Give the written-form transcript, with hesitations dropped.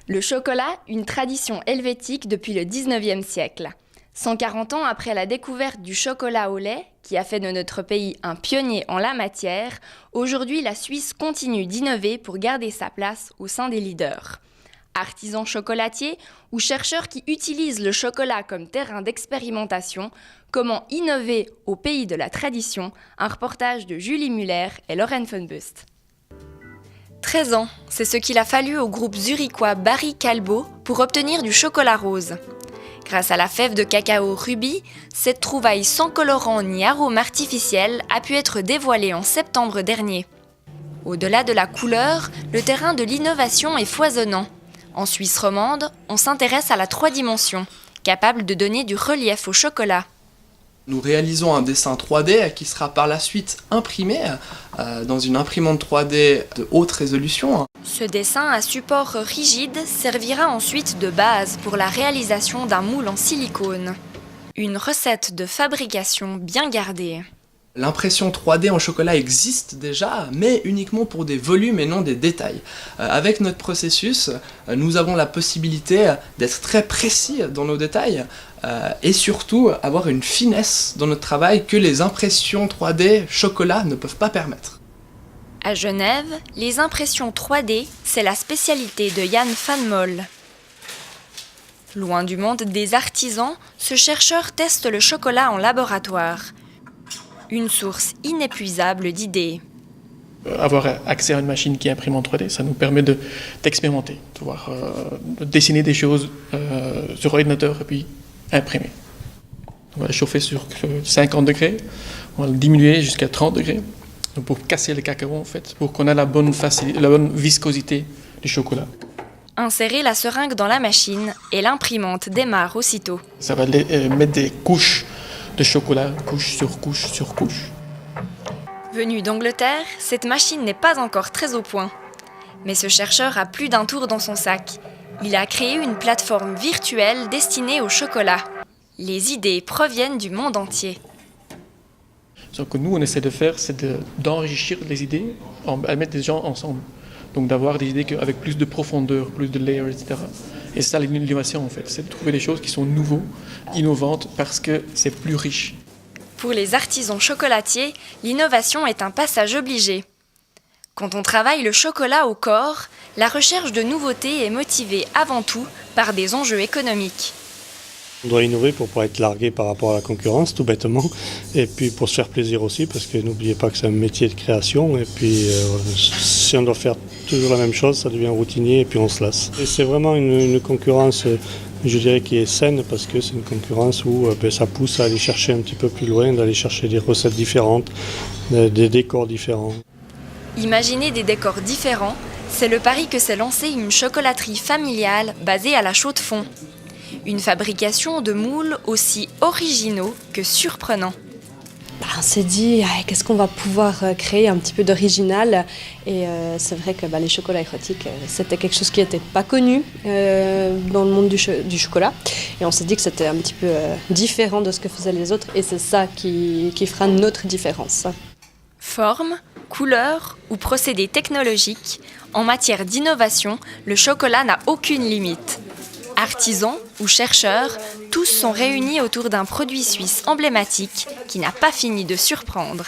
Le chocolat, une tradition helvétique depuis le 19e siècle. 140 ans après la découverte du chocolat au lait, qui a fait de notre pays un pionnier en la matière, aujourd'hui la Suisse continue d'innover pour garder sa place au sein des leaders. Artisans chocolatiers ou chercheurs qui utilisent le chocolat comme terrain d'expérimentation, comment innover au pays de la tradition, un reportage de Julie Muller et Lorraine Funbust. 13 ans, c'est ce qu'il a fallu au groupe zurichois Barry Callebaut pour obtenir du chocolat rose. Grâce à la fève de cacao Ruby, cette trouvaille sans colorant ni arôme artificiel a pu être dévoilée en septembre dernier. Au-delà de la couleur, le terrain de l'innovation est foisonnant. En Suisse romande, on s'intéresse à la 3 dimensions, capable de donner du relief au chocolat. Nous réalisons un dessin 3D qui sera par la suite imprimé dans une imprimante 3D de haute résolution. Ce dessin à support rigide servira ensuite de base pour la réalisation d'un moule en silicone. Une recette de fabrication bien gardée. L'impression 3D en chocolat existe déjà, mais uniquement pour des volumes et non des détails. Avec notre processus, nous avons la possibilité d'être très précis dans nos détails et surtout avoir une finesse dans notre travail que les impressions 3D chocolat ne peuvent pas permettre. À Genève, les impressions 3D, c'est la spécialité de Jan van Mol. Loin du monde des artisans, ce chercheur teste le chocolat en laboratoire. Une source inépuisable d'idées. Avoir accès à une machine qui imprime en 3D, ça nous permet d'expérimenter, de pouvoir dessiner des choses sur ordinateur et puis imprimer. On va le chauffer sur 50 degrés, on va le diminuer jusqu'à 30 degrés pour casser le cacao en fait, pour qu'on ait la bonne viscosité du chocolat. Insérer la seringue dans la machine et l'imprimante démarre aussitôt. Ça va mettre des couches de chocolat, couche sur couche sur couche. Venu d'Angleterre, cette machine n'est pas encore très au point. Mais ce chercheur a plus d'un tour dans son sac. Il a créé une plateforme virtuelle destinée au chocolat. Les idées proviennent du monde entier. Ce que nous, on essaie de faire, c'est d'enrichir les idées, à mettre des gens ensemble. Donc d'avoir des idées avec plus de profondeur, plus de layers, etc. Et c'est ça l'innovation en fait, c'est de trouver des choses qui sont nouveaux, innovantes, parce que c'est plus riche. Pour les artisans chocolatiers, l'innovation est un passage obligé. Quand on travaille le chocolat au corps, la recherche de nouveautés est motivée avant tout par des enjeux économiques. On doit innover pour pouvoir être largué par rapport à la concurrence, tout bêtement. Et puis pour se faire plaisir aussi, parce que n'oubliez pas que c'est un métier de création. Et puis si on doit faire toujours la même chose, ça devient routinier et puis on se lasse. Et c'est vraiment une concurrence, je dirais, qui est saine, parce que c'est une concurrence où ça pousse à aller chercher un petit peu plus loin, d'aller chercher des recettes différentes, des décors différents. Imaginer des décors différents, c'est le pari que s'est lancé une chocolaterie familiale basée à la Chaux-de-Fonds. Une fabrication de moules aussi originaux que surprenants. On s'est dit, qu'est-ce qu'on va pouvoir créer un petit peu d'original. Et c'est vrai que les chocolats érotiques, c'était quelque chose qui n'était pas connu dans le monde du chocolat. Et on s'est dit que c'était un petit peu différent de ce que faisaient les autres. Et c'est ça qui fera notre différence. Forme, couleur ou procédés technologiques, en matière d'innovation, le chocolat n'a aucune limite. Artisans ou chercheurs, tous sont réunis autour d'un produit suisse emblématique qui n'a pas fini de surprendre.